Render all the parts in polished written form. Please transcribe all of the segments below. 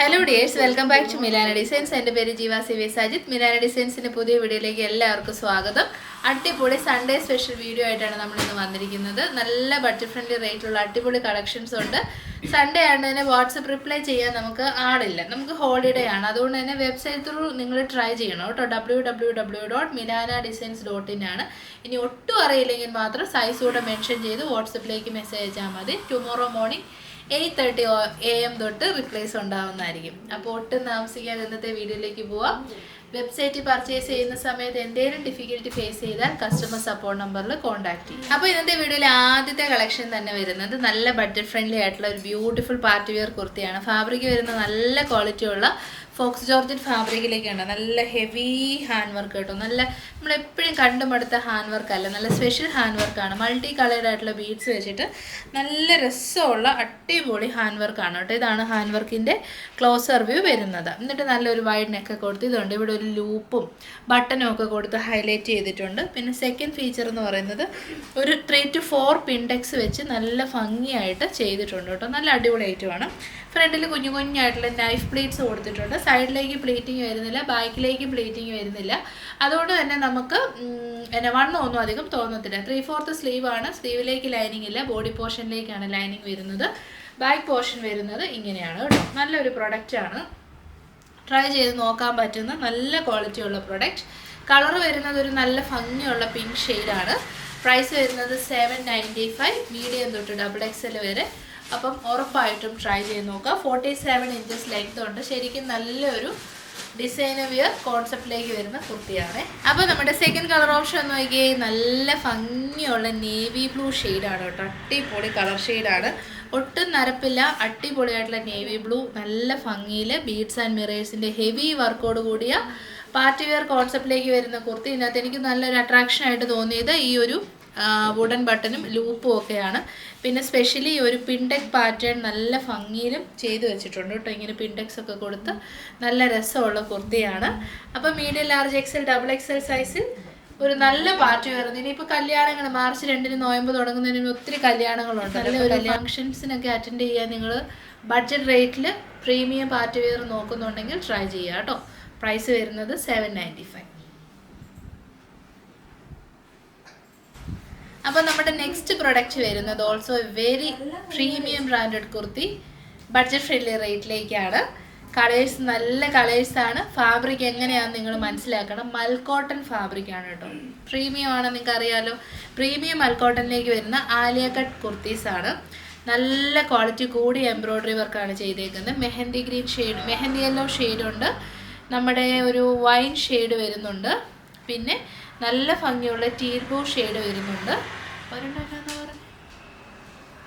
Hello dears, welcome back to Milana designs. എൻ്റെ പേര് Jeeva C V Sajith. Milana ഡിസൈൻസിൻ്റെ പുതിയ വീഡിയോയിലേക്ക് എല്ലാവർക്കും സ്വാഗതം. അടിപൊളി സൺഡേ സ്പെഷ്യൽ വീഡിയോ ആയിട്ടാണ് നമ്മളിന്ന് വന്നിരിക്കുന്നത്. നല്ല ബഡ്ജറ്റ് ഫ്രണ്ട്ലി റേറ്റുള്ള അടിപൊളി കളക്ഷൻസ് ഉണ്ട്. സൺഡേ ആയതുകൊണ്ട് തന്നെ വാട്സപ്പ് റിപ്ലൈ ചെയ്യാൻ നമുക്ക് ആളില്ല, നമുക്ക് ഹോളിഡേ ആണ്. അതുകൊണ്ട് തന്നെ വെബ്സൈറ്റ് ത്രൂ നിങ്ങൾ ട്രൈ ചെയ്യണം കേട്ടോ. www.milanadisigns.in ആണ്. ഇനി ഒട്ടും അറിയില്ലെങ്കിൽ മാത്രം സൈസ് കൂടെ മെൻഷൻ ചെയ്ത് വാട്സപ്പിലേക്ക് മെസ്സേജ് അയച്ചാൽ മതി. ടുമോറോ മോർണിംഗ് 8:30 AM തൊട്ട് റിപ്ലേസ് ഉണ്ടാവുന്നതായിരിക്കും. അപ്പോൾ ഒട്ടും താമസിക്കാതെ ഇന്നത്തെ വീഡിയോയിലേക്ക് പോവാം. വെബ്സൈറ്റ് പർച്ചേസ് ചെയ്യുന്ന സമയത്ത് എന്തെങ്കിലും ഡിഫിക്കൽറ്റി ഫേസ് ചെയ്താൽ കസ്റ്റമർ സപ്പോർട്ട് നമ്പറിൽ കോൺടാക്ട് ചെയ്യും. അപ്പോൾ ഇന്നത്തെ വീഡിയോയിൽ ആദ്യത്തെ കളക്ഷൻ തന്നെ വരുന്നത് നല്ല ബഡ്ജറ്റ് ഫ്രണ്ട്ലി ആയിട്ടുള്ള ഒരു ബ്യൂട്ടിഫുൾ പാർട്ടി വെയർ കുർത്തിയാണ്. ഫാബ്രിക് വരുന്ന നല്ല ക്വാളിറ്റി ഉള്ള ഫോക്സ് ജോർജറ്റ് ഫാബ്രിക്കിലേക്കാണ്. നല്ല ഹെവി ഹാൻഡ് വർക്ക് കേട്ടോ. നല്ല നമ്മളെപ്പോഴും കണ്ടുമടുത്ത ഹാൻഡ് വർക്ക് അല്ല, നല്ല സ്പെഷ്യൽ ഹാൻഡ് വർക്കാണ്. മൾട്ടി കളേർഡ് ആയിട്ടുള്ള ബീഡ്സ് വെച്ചിട്ട് നല്ല രസമുള്ള അടിപൊളി ഹാൻഡ് വർക്കാണ് കേട്ടോ. ഇതാണ് ഹാൻഡ് വർക്കിൻ്റെ ക്ലോസർ വ്യൂ വരുന്നത്. എന്നിട്ട് നല്ലൊരു വൈഡ് നെക്ക് കൊടുത്ത് ഇതുണ്ട്. ഇവിടെ ഒരു ലൂപ്പും ബട്ടനും ഒക്കെ കൊടുത്ത് ഹൈലൈറ്റ് ചെയ്തിട്ടുണ്ട്. പിന്നെ സെക്കൻഡ് ഫീച്ചർ എന്ന് പറയുന്നത് ഒരു 3 to 4 പിൻടെക്സ് വെച്ച് നല്ല ഭംഗിയായിട്ട് ചെയ്തിട്ടുണ്ട് കേട്ടോ. നല്ല അടിപൊളി ഐറ്റമാണ്. ഫ്രണ്ടിൽ കുഞ്ഞു കുഞ്ഞായിട്ടുള്ള നൈഫ് പ്ലേറ്റ്സ് കൊടുത്തിട്ടുണ്ട്. സൈഡിലേക്ക് പ്ലേറ്റിങ് വരുന്നില്ല, ബാക്കിലേക്ക് പ്ലേറ്റിങ് വരുന്നില്ല. അതുകൊണ്ട് തന്നെ നമുക്ക് വണ്ണമൊന്നും അധികം തോന്നത്തില്ല. 3/4 സ്ലീവ് ആണ്. സ്ലീവിലേക്ക് ലൈനിങ് ഇല്ല, ബോഡി പോർഷനിലേക്കാണ് ലൈനിങ് വരുന്നത്. ബാക്ക് പോർഷൻ വരുന്നത് ഇങ്ങനെയാണ് കേട്ടോ. നല്ലൊരു പ്രൊഡക്റ്റാണ്, ട്രൈ ചെയ്ത് നോക്കാൻ പറ്റുന്ന നല്ല ക്വാളിറ്റി ഉള്ള പ്രൊഡക്റ്റ്. കളർ വരുന്നത് ഒരു നല്ല ഭംഗിയുള്ള പിങ്ക് ഷെയ്ഡാണ്. പ്രൈസ് വരുന്നത് 795, മീഡിയം തൊട്ട് XXL വരെ. അപ്പം ഉറപ്പായിട്ടും ട്രൈ ചെയ്ത് നോക്കുക. 47 ഇഞ്ചസ് ലെങ്ത് ഉണ്ട്. ശരിക്കും നല്ലൊരു ഡിസൈനർ വിയർ കോൺസെപ്റ്റിലേക്ക് വരുന്ന കുർത്തിയാണ്. അപ്പോൾ നമ്മുടെ സെക്കൻഡ് കളർ ഓപ്ഷൻ നോക്കിയേ, നല്ല ഭംഗിയുള്ള നേവി ബ്ലൂ ഷെയ്ഡാണ് കേട്ടോ. അടിപൊളി കളർ ഷെയ്ഡാണ്, ഒട്ടും നരപ്പില്ല. അടിപൊളിയായിട്ടുള്ള നേവി ബ്ലൂ, നല്ല ഭംഗിയിൽ ബീഡ്സ് ആൻഡ് മിറേഴ്സിൻ്റെ ഹെവി വർക്കോട് കൂടിയ പാർട്ടി വെയർ കോൺസെപ്റ്റിലേക്ക് വരുന്ന കുർത്തി. ഇതിനകത്ത് എനിക്ക് നല്ലൊരു അട്രാക്ഷൻ ആയിട്ട് തോന്നിയത് ഈ ഒരു വുഡൻ ബട്ടനും ലൂപ്പും ഒക്കെയാണ്. പിന്നെ സ്പെഷ്യലി ഒരു പിൻടെക് പാറ്റേൺ നല്ല ഭംഗിയിലും ചെയ്തു വെച്ചിട്ടുണ്ട് കേട്ടോ. ഇങ്ങനെ പിൻടെക്സ് ഒക്കെ കൊടുത്ത് നല്ല രസമുള്ള കുർത്തിയാണ്. അപ്പോൾ മീഡിയം ലാർജ് XL XXL സൈസിൽ ഒരു നല്ല പാർട്ടി വരുന്നത്. ഇനിയിപ്പോൾ കല്യാണങ്ങൾ മാർച്ച് 2 നോയമ്പ് തുടങ്ങുന്നതിന് ഒത്തിരി കല്യാണങ്ങളുണ്ട്. നല്ല ഫംഗ്ഷൻസിനൊക്കെ അറ്റൻഡ് ചെയ്യാൻ നിങ്ങൾ ബഡ്ജറ്റ് റേറ്റിൽ പ്രീമിയം പാർട്ടി വെയർ നോക്കുന്നുണ്ടെങ്കിൽ ട്രൈ ചെയ്യുക കേട്ടോ. പ്രൈസ് വരുന്നത് 795. അപ്പോൾ നമ്മുടെ നെക്സ്റ്റ് പ്രൊഡക്റ്റ് വരുന്നത് also very premium branded kurti, budget friendly റേറ്റിലേക്കാണ്. കളേഴ്സ് നല്ല കളേഴ്സാണ്. ഫാബ്രിക് എങ്ങനെയാണെന്ന് നിങ്ങൾ മനസ്സിലാക്കണം. മൽക്കോട്ടൺ ഫാബ്രിക്കാണ് കേട്ടോ. പ്രീമിയം ആണ്, നിങ്ങൾക്ക് അറിയാലോ. പ്രീമിയം മൽക്കോട്ടണിലേക്ക് വരുന്ന ആലിയ കട്ട് കുർത്തീസാണ്. നല്ല ക്വാളിറ്റി കൂടി എംബ്രോയ്ഡറി വർക്കാണ് ചെയ്തേക്കുന്നത്. Mehndi green shade, mehndi yellow ഷെയ്ഡുണ്ട്, നമ്മുടെ ഒരു വൈൻ ഷെയ്ഡ് വരുന്നുണ്ട്. പിന്നെ നല്ല ഭംഗിയുള്ള ടീൽ ബ്ലൂ ഷെയ്ഡ് വരുന്നുണ്ട്.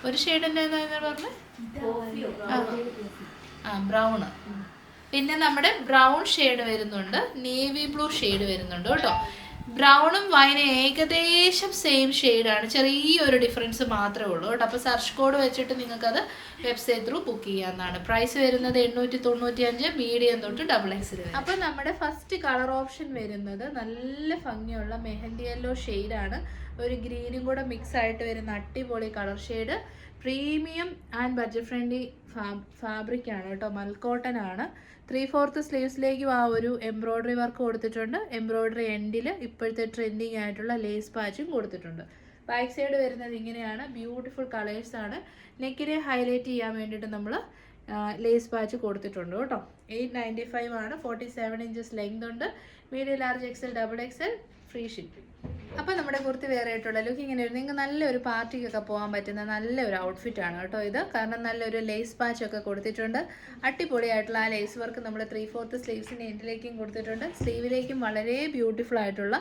ഒരു ഷെയ്ഡ് എന്താ പറഞ്ഞത്? ബ്രൗണ്. പിന്നെ നമ്മുടെ ബ്രൗൺ ഷെയ്ഡ് വരുന്നുണ്ട്, നേവി ബ്ലൂ ഷെയ്ഡ് വരുന്നുണ്ട് കേട്ടോ. ബ്രൗണും വൈനും ഏകദേശം സെയിം ഷെയ്ഡാണ്, ചെറിയൊരു ഡിഫറൻസ് മാത്രമേ ഉള്ളൂ കേട്ടോ. അപ്പോൾ സെർച്ച് കോഡ് വെച്ചിട്ട് നിങ്ങൾക്കത് വെബ്സൈറ്റ് ത്രൂ ബുക്ക് ചെയ്യാവുന്നതാണ്. പ്രൈസ് വരുന്നത് 895, മീഡിയം തൊട്ട് XXL വരെ. അപ്പോൾ നമ്മുടെ ഫസ്റ്റ് കളർ ഓപ്ഷൻ വരുന്നത് നല്ല ഭംഗിയുള്ള മെഹന്തി യെല്ലോ ഷെയ്ഡാണ്. ഒരു ഗ്രീനും കൂടെ മിക്സ് ആയിട്ട് വരുന്ന അടിപൊളി colour shade. Premium and budget friendly ഫാബ്രിക്കാണ് കേട്ടോ. മൽക്കോട്ടൺ ആണ്. 3/4 സ്ലീവ്സിലേക്കും ആ ഒരു എംബ്രോയ്ഡറി വർക്ക് കൊടുത്തിട്ടുണ്ട്. എംബ്രോയ്ഡറി എൻഡിൽ ഇപ്പോഴത്തെ ട്രെൻഡിങ് ആയിട്ടുള്ള ലേസ് പാച്ചും കൊടുത്തിട്ടുണ്ട്. ബാക്ക് സൈഡ് വരുന്നത് ഇങ്ങനെയാണ്. ബ്യൂട്ടിഫുൾ കളേഴ്സാണ്. നെക്കിനെ ഹൈലൈറ്റ് ചെയ്യാൻ വേണ്ടിയിട്ട് നമ്മൾ ലേസ് പാച്ച് കൊടുത്തിട്ടുണ്ട് കേട്ടോ. 895 ആണ്. 47 ഇഞ്ചസ് ലെങ്ത് ഉണ്ട്. Medium large XL XXL, free shipping. അപ്പോൾ നമ്മുടെ കുർത്തി വേറെ ആയിട്ടുള്ള ലുക്ക് ഇങ്ങനെ വരും. നിങ്ങൾക്ക് നല്ലൊരു പാർട്ടിക്കൊക്കെ പോകാൻ പറ്റുന്ന നല്ലൊരു ഔട്ട്ഫിറ്റാണ് കേട്ടോ ഇത്. കാരണം നല്ലൊരു ലേസ് പാച്ചൊക്കെ കൊടുത്തിട്ടുണ്ട്. അടിപൊളിയായിട്ടുള്ള ആ ലേസ് വർക്ക് നമ്മൾ 3/4 സ്ലീവ്സിൻ്റെ എൻഡിലേക്കും കൊടുത്തിട്ടുണ്ട്. സ്ലീവിലേക്കും വളരെ ബ്യൂട്ടിഫുൾ ആയിട്ടുള്ള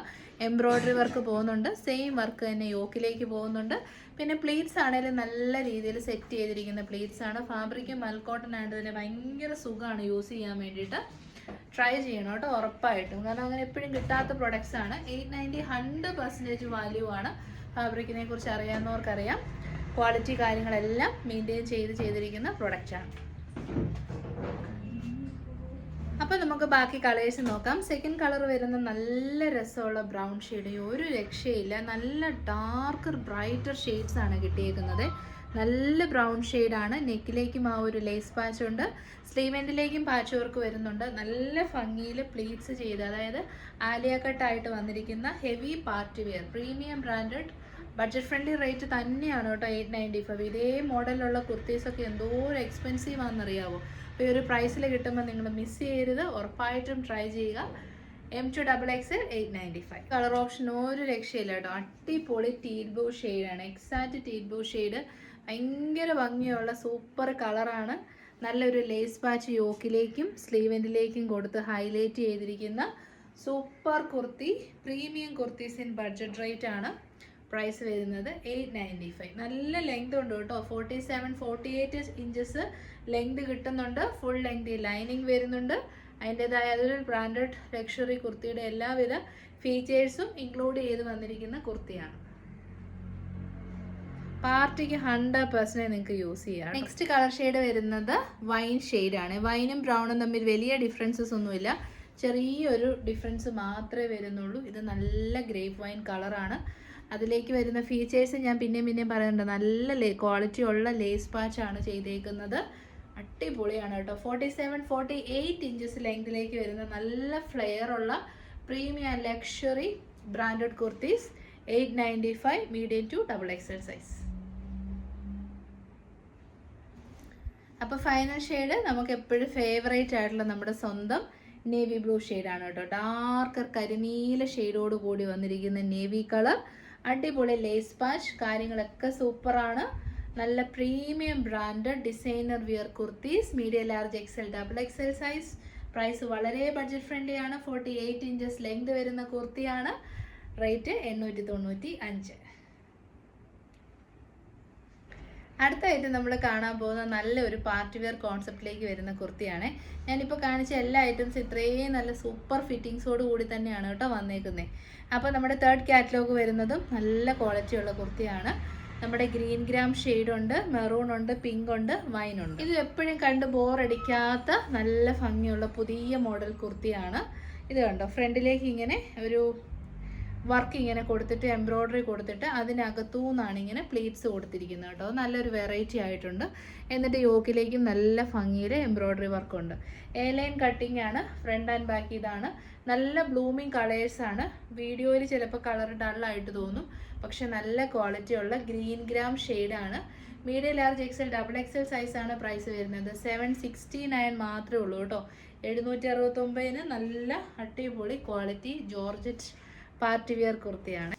എംബ്രോയ്ഡറി വർക്ക് പോകുന്നുണ്ട്. സെയിം വർക്ക് തന്നെ യോക്കിലേക്ക് പോകുന്നുണ്ട്. പിന്നെ പ്ലീറ്റ്സ് ആണെങ്കിലും നല്ല രീതിയിൽ സെറ്റ് ചെയ്തിരിക്കുന്ന പ്ലീറ്റ്സ് ആണ്. ഫാബ്രിക് മൽക്കോട്ടൺ ആയിട്ട് തന്നെ ഭയങ്കര സുഖമാണ് യൂസ് ചെയ്യാൻ വേണ്ടിയിട്ട്. ട്രൈ ചെയ്യണം കേട്ടോ ഉറപ്പായിട്ടും. കാരണം അങ്ങനെ എപ്പോഴും കിട്ടാത്ത പ്രൊഡക്ട്സ് ആണ്. 890 100% വാല്യൂ ആണ്. ഫാബ്രിക്കിനെ കുറിച്ച് അറിയാവുന്നവർക്കറിയാം. ക്വാളിറ്റി കാര്യങ്ങളെല്ലാം മെയിൻറ്റെയിൻ ചെയ്തിരിക്കുന്ന പ്രൊഡക്റ്റാണ്. അപ്പോൾ നമുക്ക് ബാക്കി കളേഴ്സ് നോക്കാം. സെക്കൻഡ് കളർ വരുന്ന നല്ല രസമുള്ള ബ്രൗൺ ഷെയ്ഡ്, ഒരു രക്ഷയില്ല. നല്ല ഡാർക്കർ ബ്രൈറ്റർ ഷെയ്ഡ്സ് ആണ് കിട്ടിയേക്കുന്നത്. നല്ല ബ്രൗൺ ഷെയ്ഡാണ്. നെക്കിലേക്കും ആ ഒരു ലേസ് പാച്ച് ഉണ്ട്, സ്ലീവ് എൻഡിലേക്കും പാച്ച് വർക്ക് വരുന്നുണ്ട്. നല്ല ഭംഗിയിൽ പ്ലീറ്റ്സ് ചെയ്ത്, അതായത് ആലിയ കട്ടായിട്ട് വന്നിരിക്കുന്ന heavy party wear premium branded budget friendly rate തന്നെയാണ് കേട്ടോ. 895. ഇതേ മോഡലിലുള്ള കുർത്തീസൊക്കെ എന്തോരം എക്സ്പെൻസീവ് ആണെന്നറിയാവോ. അപ്പോൾ ഈ ഒരു പ്രൈസിൽ കിട്ടുമ്പോൾ നിങ്ങൾ മിസ് ചെയ്യരുത്, ഉറപ്പായിട്ടും ട്രൈ ചെയ്യുക. M2XXL 895. കളർ ഓപ്ഷൻ ഒരു രക്ഷയില്ല കേട്ടോ. അടിപൊളി ടീൽ ബ്ലൂ ഷെയ്ഡാണ്, എക്സാക്റ്റ് ടീൽ ബ്ലൂ ഷെയ്ഡ്. ഭയങ്കര ഭംഗിയുള്ള സൂപ്പർ കളറാണ്. നല്ലൊരു ലേസ് പാച്ച് യോക്കിലേക്കും സ്ലീവെൻഡിലേക്കും കൊടുത്ത് ഹൈലൈറ്റ് ചെയ്തിരിക്കുന്ന super kurti. Premium kurtis in budget rate ആണ്. പ്രൈസ് വരുന്നത് 895. നല്ല ലെങ്ത് ഉണ്ട് കേട്ടോ. 47-48 ഇഞ്ചസ് ലെങ്ത് കിട്ടുന്നുണ്ട്. ഫുൾ ലെങ്ത് ലൈനിങ് വരുന്നുണ്ട്. അതിൻ്റെതായ അതൊരു ബ്രാൻഡഡ് ലക്ഷറി കുർത്തിയുടെ എല്ലാവിധ ഫീച്ചേഴ്സും ഇൻക്ലൂഡ് ചെയ്ത് വന്നിരിക്കുന്ന കുർത്തിയാണ്. പാർട്ടിക്ക് 100% നിങ്ങൾക്ക് യൂസ് ചെയ്യാം. നെക്സ്റ്റ് കളർ ഷെയ്ഡ് വരുന്നത് വൈൻ ഷെയ്ഡാണ്. വൈനും ബ്രൗണും തമ്മിൽ വലിയ ഡിഫറൻസസ് ഒന്നുമില്ല, ചെറിയൊരു ഡിഫറൻസ് മാത്രമേ വരുന്നുള്ളൂ. ഇത് നല്ല ഗ്രേപ്പ് വൈൻ കളറാണ്. അതിലേക്ക് വരുന്ന ഫീച്ചേഴ്സ് ഞാൻ പിന്നെയും പറയുന്നുണ്ട്. നല്ല ക്വാളിറ്റി ഉള്ള ലേസ് പാച്ചാണ് ചെയ്തേക്കുന്നത്. അടിപൊളിയാണ് കേട്ടോ. 47-48 ഇഞ്ചസ് ലെങ്തിലേക്ക് വരുന്ന നല്ല ഫ്ലെയർ ഉള്ള premium luxury branded kurtis. 895, medium to XXL size. അപ്പോൾ ഫൈനൽ ഷെയ്ഡ് നമുക്ക് എപ്പോഴും ഫേവറേറ്റ് ആയിട്ടുള്ള നമ്മുടെ സ്വന്തം നേവി ബ്ലൂ ഷെയ്ഡാണ് കേട്ടോ. ഡാർക്കർ കരിനീല ഷെയ്ഡോട് കൂടി വന്നിരിക്കുന്ന നേവി കളർ. അടിപൊളി ലേസ് പാച്ച്, കാര്യങ്ങളൊക്കെ സൂപ്പറാണ്. നല്ല premium branded designer wear kurtis. Medium large XL XXL size. Price വളരെ ബഡ്ജറ്റ് ഫ്രണ്ട്ലി ആണ്. 48 ഇഞ്ചസ് ലെങ്ത് വരുന്ന കുർത്തിയാണ്. റേറ്റ് 895. അടുത്തായിട്ട് നമ്മൾ കാണാൻ പോകുന്ന നല്ലൊരു പാർട്ടി വെയർ കോൺസെപ്റ്റിലേക്ക് വരുന്ന കുർത്തിയാണ്. ഞാനിപ്പോൾ കാണിച്ച എല്ലാ ഐറ്റംസും ഇത്രയും നല്ല സൂപ്പർ ഫിറ്റിങ്സോട് കൂടി തന്നെയാണ് കേട്ടോ വന്നേക്കുന്നത്. അപ്പോൾ നമ്മുടെ തേർഡ് കാറ്റലോഗ് വരുന്നതും നല്ല ക്വാളിറ്റി ഉള്ള കുർത്തിയാണ്. നമ്മുടെ ഗ്രീൻ ഗ്രാം ഷെയ്ഡുണ്ട്, മെറൂൺ ഉണ്ട്, പിങ്ക് ഉണ്ട്, വൈൻ ഉണ്ട്. ഇത് എപ്പോഴും കണ്ട് ബോറടിക്കാത്ത നല്ല ഭംഗിയുള്ള പുതിയ മോഡൽ കുർത്തിയാണ്. ഇത് കണ്ടോ, ഫ്രണ്ടിലേക്ക് ഇങ്ങനെ ഒരു വർക്ക് ഇങ്ങനെ കൊടുത്തിട്ട് എംബ്രോയ്ഡറി കൊടുത്തിട്ട് അതിനകത്തുനിന്നാണ് ഇങ്ങനെ പ്ലീറ്റ്സ് കൊടുത്തിരിക്കുന്നത് കേട്ടോ. നല്ലൊരു വെറൈറ്റി ആയിട്ടുണ്ട്. എന്നിട്ട് യോക്കിലേക്കും നല്ല ഭംഗിയിൽ എംബ്രോയ്ഡറി വർക്കുണ്ട്. എ ലൈൻ കട്ടിംഗ് ആണ്. ഫ്രണ്ട് ആൻഡ് ബാക്ക് ഇതാണ്. നല്ല ബ്ലൂമിങ് കളേഴ്സാണ്. വീഡിയോയിൽ ചിലപ്പോൾ കളർ ഡള്ളായിട്ട് തോന്നും, പക്ഷെ നല്ല ക്വാളിറ്റി ഉള്ള ഗ്രീൻ ഗ്രാം ഷെയ്ഡാണ്. മീഡിയം ലാർജ് XL XXL സൈസാണ് പ്രൈസ് വരുന്നത്. 769 മാത്രമേ ഉള്ളൂ കേട്ടോ. 769 നല്ല അടിപൊളി ക്വാളിറ്റി ജോർജറ്റ് പാർട്ടി വെയർ കുർത്തിയാണ്.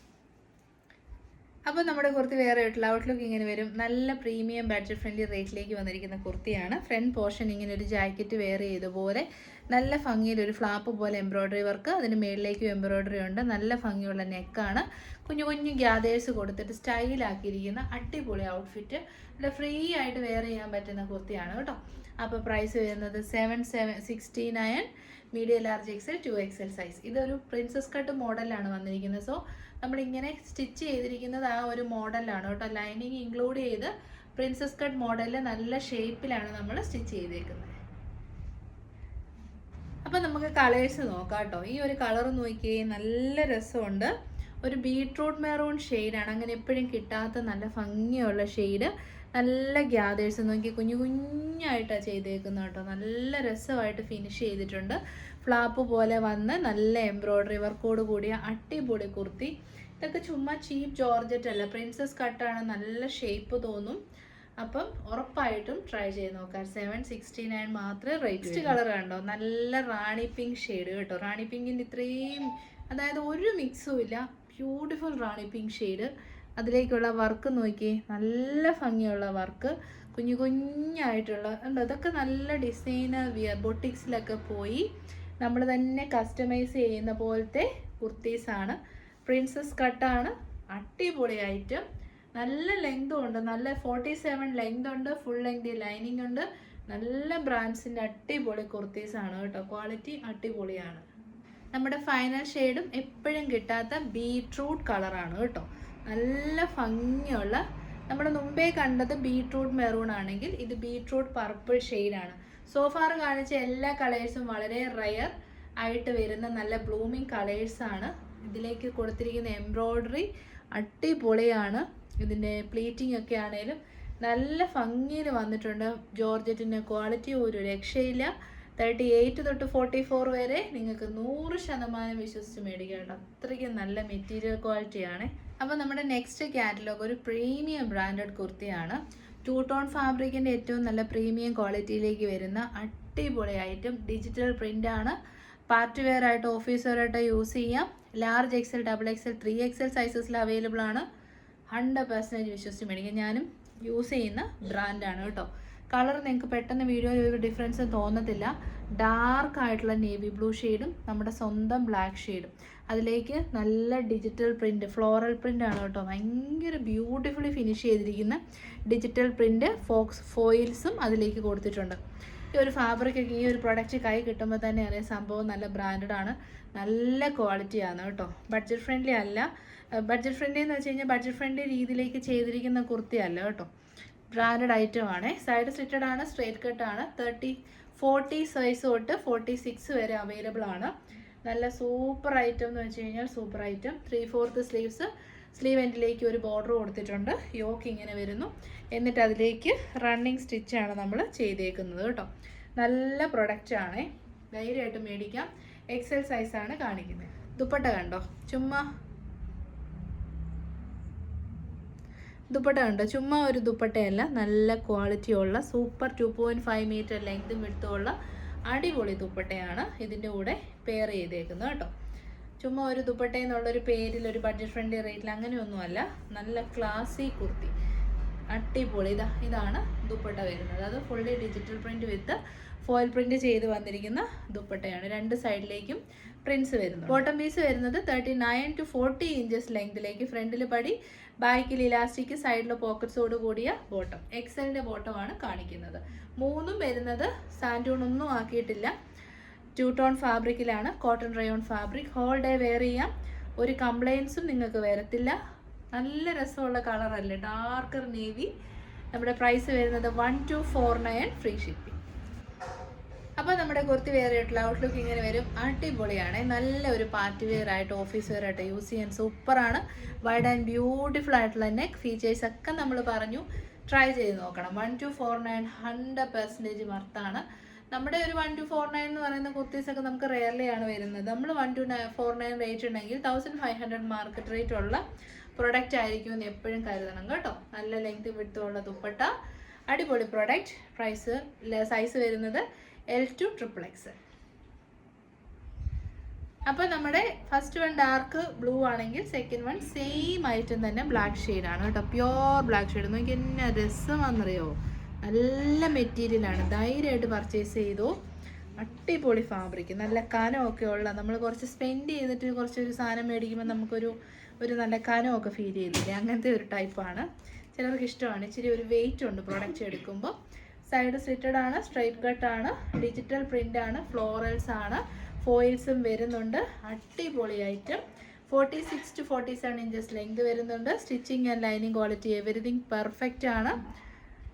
അപ്പോൾ നമ്മുടെ കുർത്തി വേറെ ആയിട്ടുള്ള ഔട്ട്ലുക്ക് ഇങ്ങനെ വരും. നല്ല പ്രീമിയം ബഡ്ജറ്റ് ഫ്രണ്ട്ലി റേറ്റിലേക്ക് വന്നിരിക്കുന്ന കുർത്തിയാണ്. ഫ്രണ്ട് പോർഷൻ ഇങ്ങനെ ഒരു ജാക്കറ്റ് വെയർ ചെയ്തതുപോലെ നല്ല ഭംഗിയിൽ ഒരു ഫ്ലാപ്പ് പോലെ എംബ്രോയ്ഡറി വർക്ക്. അതിന് മേളിലേക്കും എംബ്രോയ്ഡറി ഉണ്ട്. നല്ല ഭംഗിയുള്ള നെക്കാണ്. കുഞ്ഞു കുഞ്ഞു ഗ്യാദേഴ്സ് കൊടുത്തിട്ട് സ്റ്റൈലാക്കിയിരിക്കുന്ന അടിപൊളി ഔട്ട്ഫിറ്റ്. നല്ല ഫ്രീ ആയിട്ട് വെയർ ചെയ്യാൻ പറ്റുന്ന കുർത്തിയാണ് കേട്ടോ. അപ്പോൾ പ്രൈസ് വരുന്നത് 769, medium large XL 2XL size. ഇതൊരു പ്രിൻസസ് കട്ട് മോഡലാണ് വന്നിരിക്കുന്നത്. സോ നമ്മളിങ്ങനെ സ്റ്റിച്ച് ചെയ്തിരിക്കുന്നത് ആ ഒരു മോഡലാണ് കേട്ടോ. ലൈനിങ് ഇൻക്ലൂഡ് ചെയ്ത് പ്രിൻസസ് കട്ട് മോഡലിൽ നല്ല ഷേപ്പിലാണ് നമ്മൾ സ്റ്റിച്ച് ചെയ്തേക്കുന്നത്. അപ്പം നമുക്ക് കളേഴ്സ് നോക്കാം കേട്ടോ. ഈ ഒരു കളർ നോക്കിയേ, നല്ല രസമുണ്ട്. ഒരു ബീട്രൂട്ട് മെറൂൺ ഷെയ്ഡാണ്. അങ്ങനെ എപ്പോഴും കിട്ടാത്ത നല്ല ഭംഗിയുള്ള ഷെയ്ഡ്. നല്ല ഗ്യാദേഴ്സ് നോക്കി കുഞ്ഞു കുഞ്ഞായിട്ടാണ് ചെയ്തേക്കുന്നത് കേട്ടോ. നല്ല രസമായിട്ട് ഫിനിഷ് ചെയ്തിട്ടുണ്ട്. ഫ്ലാപ്പ് പോലെ വന്ന് നല്ല എംബ്രോയ്ഡറി വർക്കോട് കൂടിയ അടിപൊളി കുർത്തി. ഇതൊക്കെ ചുമ്മാ ചീപ്പ് ജോർജറ്റ് അല്ല, പ്രിൻസസ് കട്ടാണ്. നല്ല ഷേപ്പ് തോന്നും. അപ്പം ഉറപ്പായിട്ടും ട്രൈ ചെയ്ത് നോക്കാം. 769 മാത്രമേ റേറ്റ്. നെക്സ്റ്റ് കളർ കണ്ടോ, നല്ല റാണി പിങ്ക് ഷെയ്ഡ് കേട്ടോ. റാണി പിങ്കിൻ്റെ ഇത്രയും, അതായത് ഒരു മിക്സും ഇല്ല, ബ്യൂട്ടിഫുൾ റാണി പിങ്ക് ഷെയ്ഡ്. അതിലേക്കുള്ള വർക്ക് നോക്കി, നല്ല ഭംഗിയുള്ള വർക്ക്. കുഞ്ഞു കുഞ്ഞായിട്ടുള്ള ഉണ്ടോ. ഇതൊക്കെ നല്ല ഡിസൈനർ വിയർ ബൊട്ടിക്സിലൊക്കെ പോയി നമ്മൾ തന്നെ കസ്റ്റമൈസ് ചെയ്യുന്ന പോലത്തെ കുർത്തീസാണ്. പ്രിൻസസ് കട്ടാണ്. അടിപൊളി ഐറ്റം. നല്ല ലെങ്തും ഉണ്ട്. നല്ല 47 ലെങ്ത് ഉണ്ട്. ഫുൾ ലെങ്ത് ലൈനിങ് ഉണ്ട്. നല്ല ബ്രാൻഡ്സിൻ്റെ അടിപൊളി കുർത്തീസാണ് കേട്ടോ. ക്വാളിറ്റി അടിപൊളിയാണ്. നമ്മുടെ ഫൈനൽ ഷെയ്ഡും എപ്പോഴും കിട്ടാത്ത ബീട്രൂട്ട് കളറാണ് കേട്ടോ. നല്ല ഭംഗിയുള്ള, നമ്മൾ മുമ്പേ കണ്ടത് ബീട്രൂട്ട് മെറൂൺ ആണെങ്കിൽ ഇത് ബീട്രൂട്ട് പർപ്പിൾ ഷെയ്ഡാണ്. സോഫാർ കാണിച്ച എല്ലാ കളേഴ്സും വളരെ റയർ ആയിട്ട് വരുന്ന നല്ല ബ്ലൂമിങ് കളേഴ്സാണ്. ഇതിലേക്ക് കൊടുത്തിരിക്കുന്ന എംബ്രോയ്ഡറി അടിപൊളിയാണ്. ഇതിൻ്റെ പ്ലീറ്റിംഗ് ഒക്കെ ആണെങ്കിലും നല്ല ഭംഗിയിൽ വന്നിട്ടുണ്ട്. ജോർജറ്റിൻ്റെ ക്വാളിറ്റി ഒരു രക്ഷയില്ല. 38 തൊട്ട് 44 വരെ നിങ്ങൾക്ക് 100% വിശ്വസിച്ച് മേടിക്കാം കേട്ടോ. അത്രയ്ക്ക് നല്ല മെറ്റീരിയൽ ക്വാളിറ്റിയാണ്. അപ്പോൾ നമ്മുടെ നെക്സ്റ്റ് കാറ്റലോഗ് ഒരു പ്രീമിയം ബ്രാൻഡഡ് കുർത്തിയാണ്. 2 ടോൺ ഫാബ്രിക്കിൻ്റെ ഏറ്റവും നല്ല പ്രീമിയം ക്വാളിറ്റിയിലേക്ക് വരുന്ന അടിപൊളി ഐറ്റം. ഡിജിറ്റൽ പ്രിൻ്റാണ്. പാർട്ടി വെയർ ആയിട്ട് ഓഫീസ് വെയർ ആയിട്ട് യൂസ് ചെയ്യാം. Large XL, double XL, 3XL സൈസസിൽ അവൈലബിൾ ആണ്. 100% വിശ്വസിച്ച് മേടിക്കാം. ഞാനും യൂസ് ചെയ്യുന്ന ബ്രാൻഡാണ് കേട്ടോ. കളർ നിങ്ങൾക്ക് പെട്ടെന്ന് വീഡിയോയിൽ ഒരു ഡിഫറൻസ് തോന്നത്തില്ല. ഡാർക്ക് ആയിട്ടുള്ള നേവി ബ്ലൂ ഷെയ്ഡും നമ്മുടെ സ്വന്തം ബ്ലാക്ക് ഷെയ്ഡും, അതിലേക്ക് നല്ല ഡിജിറ്റൽ പ്രിൻറ്റ്, ഫ്ലോറൽ പ്രിൻ്റ് ആണ് കേട്ടോ. ഭയങ്കര ബ്യൂട്ടിഫുള്ളി ഫിനിഷ് ചെയ്തിരിക്കുന്ന ഡിജിറ്റൽ പ്രിൻറ്റ് ഫോയിൽസും അതിലേക്ക് കൊടുത്തിട്ടുണ്ട്. ഈ ഒരു ഫാബ്രിക്കൊക്കെ ഈ ഒരു പ്രൊഡക്റ്റ് കൈ കിട്ടുമ്പോൾ തന്നെ അറിയാം സംഭവം നല്ല ബ്രാൻഡഡ് ആണ്, നല്ല ക്വാളിറ്റിയാണ് കേട്ടോ. ബഡ്ജറ്റ് ഫ്രണ്ട്ലി അല്ല. ബഡ്ജറ്റ് ഫ്രണ്ട്ലി എന്ന് വെച്ച് കഴിഞ്ഞാൽ ബഡ്ജറ്റ് ഫ്രണ്ട്ലി രീതിയിലേക്ക് ചെയ്തിരിക്കുന്ന കുർത്തി അല്ല കേട്ടോ. ബ്രാൻഡഡ് ഐറ്റം ആണ്. സൈഡ് സ്ലിറ്റഡ് ആണ്, സ്ട്രേറ്റ് കട്ട് ആണ്. 40 സൈസ് തൊട്ട് 46 വരെ അവൈലബിൾ ആണ്. നല്ല സൂപ്പർ ഐറ്റം എന്ന് വെച്ച് കഴിഞ്ഞാൽ സൂപ്പർ ഐറ്റം. 3/4 സ്ലീവ്സ്, സ്ലീവ് എൻഡിലേക്ക് ഒരു ബോർഡർ കൊടുത്തിട്ടുണ്ട്. യോക്ക് ഇങ്ങനെ വരുന്നു. എന്നിട്ട് അതിലേക്ക് റണ്ണിങ് സ്റ്റിച്ചാണ് നമ്മൾ ചെയ്തേക്കുന്നത് കേട്ടോ. നല്ല പ്രൊഡക്റ്റ് ആണ്, ധൈര്യമായിട്ട് മേടിക്കാം. XL സൈസാണ് കാണിക്കുന്നത്. ദുപ്പട്ട കണ്ടോ, ദുപ്പട്ട കണ്ടോ, ചുമ്മാ ഒരു ദുപ്പട്ടയല്ല, നല്ല ക്വാളിറ്റിയുള്ള സൂപ്പർ 2.5 മീറ്റർ ലെങ്തും വിഡ്ത്തുമുള്ള അടിപൊളി ദുപ്പട്ടയാണ് ഇതിൻ്റെ കൂടെ പെയർ ചെയ്തേക്കുന്നത് കേട്ടോ. ചുമ്മാ ഒരു ദുപ്പട്ട എന്നുള്ളൊരു പേരിൽ ഒരു ബഡ്ജറ്റ് ഫ്രണ്ട്ലി റേറ്റിൽ അങ്ങനെയൊന്നുമല്ല. നല്ല ക്ലാസി കുർത്തി, അടിപൊളി. ഇതാണ് ദുപ്പട്ട വരുന്നത്. അത് ഫുള്ളി ഡിജിറ്റൽ പ്രിൻറ്റ് വിത്ത് ഫോയിൽ പ്രിൻറ്റ് ചെയ്ത് വന്നിരിക്കുന്ന ദുപ്പട്ടയാണ്. 2 സൈഡിലേക്കും പ്രിൻസ് വരുന്നു. ബോട്ടം പീസ് വരുന്നത് 39 to 40 ഇഞ്ചസ് ലെങ്തിലേക്ക്. ഫ്രണ്ടിൽ പടി, ബാക്കിൽ ഇലാസ്റ്റിക്, സൈഡിൽ പോക്കറ്റ്സോട് കൂടിയ ബോട്ടം. എക്സലിൻ്റെ ബോട്ടമാണ് കാണിക്കുന്നത്. 3ഉം വരുന്നത് സാൻഡൂൺ ഒന്നും ആക്കിയിട്ടില്ല. 2 ടോൺ ഫാബ്രിക്കിലാണ്. Cotton rayon fabric. Whole day wear ചെയ്യാം. ഒരു കംപ്ലൈൻസും നിങ്ങൾക്ക് വരത്തില്ല. നല്ല രസമുള്ള കളറല്ലേ, ഡാർക്കർ നേവി. നമ്മുടെ പ്രൈസ് വരുന്നത് 1249 ഫ്രീ ഷിപ്പിംഗ്. അപ്പോൾ നമ്മുടെ കുർത്തി വെയർ ആയിട്ടുള്ള ഔട്ട്ലുക്ക് ഇങ്ങനെ വരും. അടിപൊളിയാണ്. നല്ല ഒരു പാർട്ടി വെയർ ആയിട്ട് ഓഫീസ് വെയർ ആയിട്ട് യൂസ് ചെയ്യാൻ സൂപ്പറാണ്. വൈഡ് ആൻഡ് ബ്യൂട്ടിഫുൾ ആയിട്ടുള്ള നെക്ക് ഫീച്ചേഴ്സ് ഒക്കെ നമ്മൾ പറഞ്ഞു. ട്രൈ ചെയ്ത് നോക്കണം. 1249 100% മർത്താണ്. നമ്മുടെ ഒരു 1249 എന്ന് പറയുന്ന കുർത്തീസൊക്കെ നമുക്ക് റെയർലി ആണ് വരുന്നത്. നമ്മൾ 1249 റേറ്റ് ഉണ്ടെങ്കിൽ 1500 മാർക്കറ്റ് റേറ്റ് ഉള്ള പ്രൊഡക്റ്റ് ആയിരിക്കും എന്ന് എപ്പോഴും കരുതണം കേട്ടോ. നല്ല ലെങ്ത് വിഡ്ത്തുള്ള ദുപ്പട്ട, അടിപൊളി പ്രൊഡക്റ്റ്. സൈസ് വരുന്നത് L to XXL. അപ്പോൾ നമ്മുടെ ഫസ്റ്റ് വൺ ഡാർക്ക് ബ്ലൂ ആണെങ്കിൽ സെക്കൻഡ് വൺ സെയിം ഐറ്റം തന്നെ ബ്ലാക്ക് ഷെയ്ഡാണ് കേട്ടോ. Pure black shade. നോക്കി എന്നാ രസമാണെന്നറിയോ. നല്ല മെറ്റീരിയലാണ്. ധൈര്യമായിട്ട് പർച്ചേസ് ചെയ്തു. അടിപൊളി ഫാബ്രിക്, നല്ല കനമൊക്കെ ഉള്ള. നമ്മൾ കുറച്ച് സ്പെൻഡ് ചെയ്തിട്ട് കുറച്ചൊരു സാധനം മേടിക്കുമ്പോൾ നമുക്കൊരു നല്ല കനമൊക്കെ ഫീൽ ചെയ്തില്ലേ, അങ്ങനത്തെ ഒരു ടൈപ്പാണ്. ചിലർക്ക് ഇഷ്ടമാണ്. ഇച്ചിരി ഒരു വെയിറ്റ് ഉണ്ട് പ്രൊഡക്റ്റ് എടുക്കുമ്പോൾ. സൈഡ് സ്ലിറ്റഡ് ആണ്, സ്ട്രൈറ്റ് കട്ട് ആണ്, ഡിജിറ്റൽ പ്രിൻ്റ് ആണ്, ഫ്ലോറൽസ് ആണ്, ഫോയിൽസും വരുന്നുണ്ട്. അടിപൊളി ഐറ്റം. 46 to 47 ഇഞ്ചസ് ലെങ്ത് വരുന്നുണ്ട്. Stitching and lining quality everything perfect ആണ്.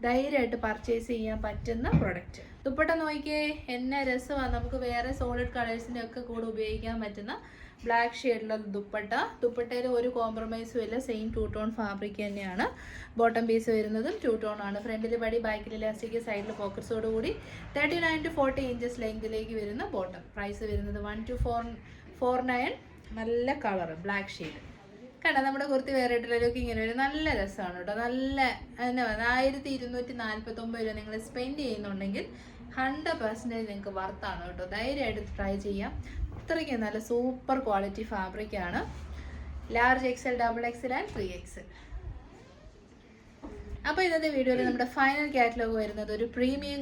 ധൈര്യമായിട്ട് പർച്ചേസ് ചെയ്യാൻ പറ്റുന്ന പ്രൊഡക്റ്റ്. ദുപ്പട്ട നോക്കിയേ എന്നാ രസമാണ്. നമുക്ക് വേറെ സോളിഡ് കളേഴ്സിൻ്റെ ഒക്കെ കൂടെ ഉപയോഗിക്കാൻ പറ്റുന്ന ബ്ലാക്ക് ഷെയ്ഡിലുള്ള ദുപ്പട്ടയിൽ ഒരു കോംപ്രമൈസും ഇല്ല. സെയിം 2 ടോൺ ഫാബ്രിക് തന്നെയാണ്. ബോട്ടം പീസ് വരുന്നതും 2 ടോൺ ആണ്. ഫ്രണ്ടിൽ പടി, ബാക്കിൽ ഇലാസ്റ്റിക്, സൈഡിൽ പോക്കറ്റ്സോട് കൂടി 39 to 40 ഇഞ്ചസ് ലെങ്തിലേക്ക് വരുന്ന ബോട്ടം. പ്രൈസ് വരുന്നത് 1249. നല്ല കളർ ബ്ലാക്ക് ഷെയ്ഡ് കണ്ടോ. നമ്മുടെ കുർത്തി വേറെ ഇട്ടിലേക്ക് ഇങ്ങനെ വരും. നല്ല രസമാണ് കേട്ടോ. നല്ല എന്നാ 1249 രൂപ നിങ്ങൾ സ്പെൻഡ് ചെയ്യുന്നുണ്ടെങ്കിൽ 100% നിങ്ങൾക്ക് വർത്താണ് കേട്ടോ. ധൈര്യമായിട്ട് ട്രൈ ചെയ്യാം. അത്രയ്ക്ക് നല്ല സൂപ്പർ ക്വാളിറ്റി ഫാബ്രിക്കാണ്. Large XL, double XL and 3XL. അപ്പോൾ ഇന്നത്തെ വീഡിയോയിൽ നമ്മുടെ ഫൈനൽ കാറ്റലോഗ് വരുന്നത് ഒരു പ്രീമിയം,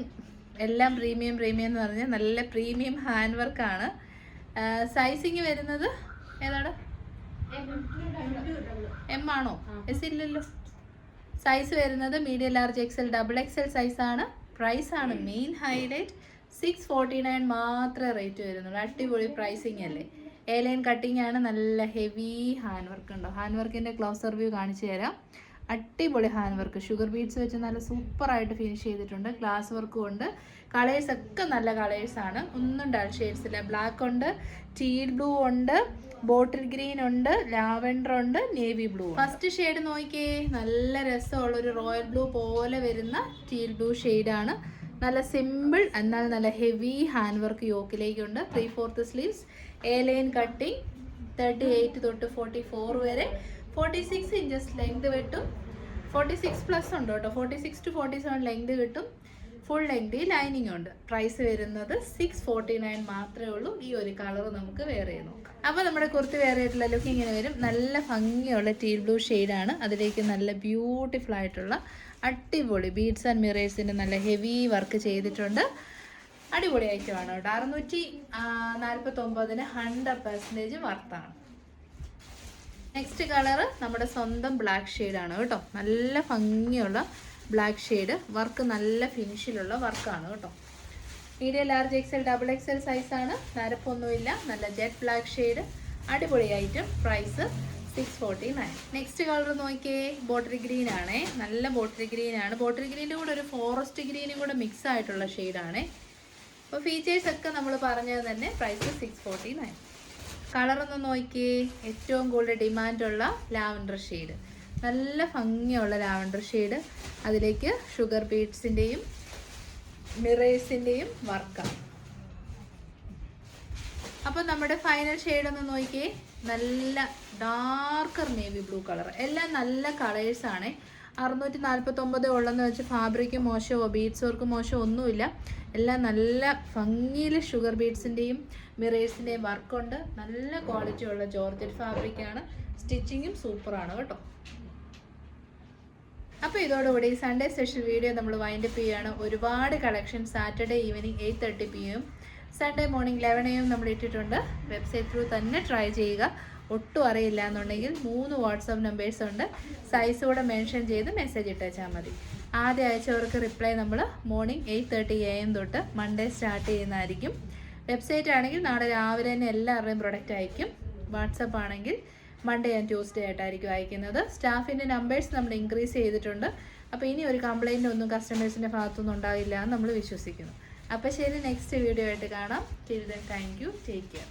എല്ലാം പ്രീമിയം എന്ന് പറഞ്ഞാൽ നല്ല പ്രീമിയം ഹാൻഡ് വർക്കാണ്. സൈസിങ് വരുന്നത് ഏതാണ്? M ആണോ? S ഇല്ലല്ലോ. സൈസ് വരുന്നത് medium, large XL, double XL സൈസാണ്. പ്രൈസാണ് മെയിൻ ഹൈലൈറ്റ്. 649 മാത്രമേ റേറ്റ് വരുന്നുള്ളൂ. അടിപൊളി പ്രൈസിങ് അല്ലേ. എ ലൈൻ കട്ടിങ് ആണ്. നല്ല ഹെവി ഹാൻഡ് വർക്ക് ഉണ്ടോ. ഹാൻഡ് വർക്കിൻ്റെ ക്ലോസർ വ്യൂ കാണിച്ചു തരാം. അടിപൊളി ഹാൻഡ് വർക്ക്, ഷുഗർ ബീഡ്സ് വെച്ച് നല്ല സൂപ്പറായിട്ട് ഫിനിഷ് ചെയ്തിട്ടുണ്ട്. ഗ്ലാസ് വർക്കും ഉണ്ട്. കളേഴ്സ് ഒക്കെ നല്ല കളേഴ്സാണ്, ഒന്നും ഡൾ ഷെയ്ഡ്സ് ഇല്ല. ബ്ലാക്ക് ഉണ്ട്, ടീൽ ബ്ലൂ ഉണ്ട്, ബോട്ടിൽ ഗ്രീൻ ഉണ്ട്, ലാവൻഡർ ഉണ്ട്, നേവി ബ്ലൂ. ഫസ്റ്റ് ഷെയ്ഡ് നോക്കിയേ, നല്ല രസമുള്ള ഒരു റോയൽ ബ്ലൂ പോലെ വരുന്ന ടീൽ ബ്ലൂ ഷെയ്ഡാണ്. നല്ല സിമ്പിൾ എന്നാൽ നല്ല ഹെവി ഹാൻഡ് വർക്ക് യോക്കിലേക്കുണ്ട്. 3/4 സ്ലീവ്സ്, എ ലൈൻ കട്ടിങ്, 38 തൊട്ട് 44 വരെ, 46 ഇഞ്ചസ് ലെങ്ത് കിട്ടും. 46+ ഉണ്ട് കേട്ടോ, 46 to 47 ലെങ്ത് കിട്ടും. ഫുൾ ലെങ്ത് ലൈനിങ് ഉണ്ട്. പ്രൈസ് വരുന്നത് 649 മാത്രമേ ഉള്ളൂ. ഈ ഒരു കളർ നമുക്ക് വേറെ നോക്കാം. അപ്പോൾ നമ്മുടെ കുർത്തി വേറെ ആയിട്ടുള്ള ലുക്ക് ഇങ്ങനെ വരും. നല്ല ഭംഗിയുള്ള ടീൽ ബ്ലൂ ഷെയ്ഡാണ്. അതിലേക്ക് നല്ല ബ്യൂട്ടിഫുൾ ആയിട്ടുള്ള അടിപൊളി ബീഡ്സ് ആൻഡ് മിറേഴ്സിൻ്റെ നല്ല ഹെവി വർക്ക് ചെയ്തിട്ടുണ്ട്. അടിപൊളി ഐറ്റമാണ് കേട്ടോ. 649 100% വർത്താണ്. നെക്സ്റ്റ് കളറ് നമ്മുടെ സ്വന്തം ബ്ലാക്ക് ഷെയ്ഡാണ് കേട്ടോ. നല്ല ഭംഗിയുള്ള ബ്ലാക്ക് ഷെയ്ഡ് വർക്ക്, നല്ല ഫിനിഷിലുള്ള വർക്കാണ് കേട്ടോ. Medium, large, XL, double XL സൈസാണ്. നരപ്പൊന്നുമില്ല. നല്ല ജെറ്റ് ബ്ലാക്ക് ഷെയ്ഡ്, അടിപൊളി ഐറ്റം. പ്രൈസ് 649. നെക്സ്റ്റ് കളർ നോക്കിയേ, ബോട്ടിൽ ഗ്രീൻ ആണേ. നല്ല ബോട്ടിൽ ഗ്രീൻ ആണ്. ബോട്ടിൽ ഗ്രീൻ്റെ കൂടെ ഒരു ഫോറസ്റ്റ് ഗ്രീനും കൂടെ മിക്സ് ആയിട്ടുള്ള ഷെയ്ഡാണേ. അപ്പോൾ ഫീച്ചേഴ്സ് ഒക്കെ നമ്മൾ പറഞ്ഞത് തന്നെ. പ്രൈസ് 649. കളറൊന്ന് നോക്കിയേ, ഏറ്റവും കൂടുതൽ ഡിമാൻഡുള്ള ലാവൻഡർ ഷെയ്ഡ്, നല്ല ഭംഗിയുള്ള ലാവൻഡർ ഷെയ്ഡ്. അതിലേക്ക് ഷുഗർ ബീഡ്സിൻ്റെയും മിറേഴ്സിൻ്റെയും വർക്കാണ്. അപ്പോൾ നമ്മുടെ ഫൈനൽ ഷെയ്ഡ് ഒന്ന് നോക്കിയേ, നല്ല ഡാർക്കർ നേവി ബ്ലൂ കളർ. എല്ലാം നല്ല കളേഴ്സാണ്. 649 ഉള്ളെന്ന് വെച്ച് ഫാബ്രിക്ക് മോശമോ ബീഡ്സ് വർക്ക് മോശമോ ഒന്നുമില്ല. എല്ലാം നല്ല ഭംഗിയിൽ ഷുഗർ ബീഡ്സിൻ്റെയും മിറേഴ്സിൻ്റെയും വർക്കുണ്ട്. നല്ല ക്വാളിറ്റി ഉള്ള ജോർജറ്റ് ഫാബ്രിക്കാണ്. സ്റ്റിച്ചിങ്ങും സൂപ്പറാണ് കേട്ടോ. അപ്പോൾ ഇതോടുകൂടി സൺഡേ സ്പെഷ്യൽ വീഡിയോ നമ്മൾ വൈൻഡപ്പ് ചെയ്യുകയാണ്. ഒരുപാട് collection Saturday evening 8:30 PM, Sunday morning 11 AM നമ്മൾ ഇട്ടിട്ടുണ്ട്. വെബ്സൈറ്റ് ത്രൂ തന്നെ ട്രൈ ചെയ്യുക. ഒട്ടും അറിയില്ല എന്നുണ്ടെങ്കിൽ 3 വാട്സാപ്പ് നമ്പേഴ്സ് ഉണ്ട്. സൈസ് കൂടെ മെൻഷൻ ചെയ്ത് മെസ്സേജ് ഇട്ടേച്ചാൽ മതി. ആദ്യം അയച്ചവർക്ക് റിപ്ലൈ നമ്മൾ മോർണിംഗ് 8:30 AM തൊട്ട് മൺഡേ സ്റ്റാർട്ട് ചെയ്യുന്നതായിരിക്കും. വെബ്സൈറ്റ് ആണെങ്കിൽ നാളെ രാവിലെ തന്നെ എല്ലാവരുടെയും പ്രൊഡക്റ്റ് അയക്കും. വാട്സപ്പ് ആണെങ്കിൽ മൺഡേ ആൻഡ് ട്യൂസ്ഡേ ആയിട്ടായിരിക്കും അയക്കുന്നത്. സ്റ്റാഫിൻ്റെ നമ്പേഴ്സ് നമ്മൾ ഇൻക്രീസ് ചെയ്തിട്ടുണ്ട്. അപ്പോൾ ഇനി ഒരു കംപ്ലൈൻറ്റ് ഒന്നും കസ്റ്റമേഴ്സിൻ്റെ ഭാഗത്തുനിന്ന് ഉണ്ടാകില്ല എന്ന് നമ്മൾ വിശ്വസിക്കുന്നു. അപ്പോൾ ശരി, നെക്സ്റ്റ് വീഡിയോ ആയിട്ട് കാണാം. Till then thank you, take care.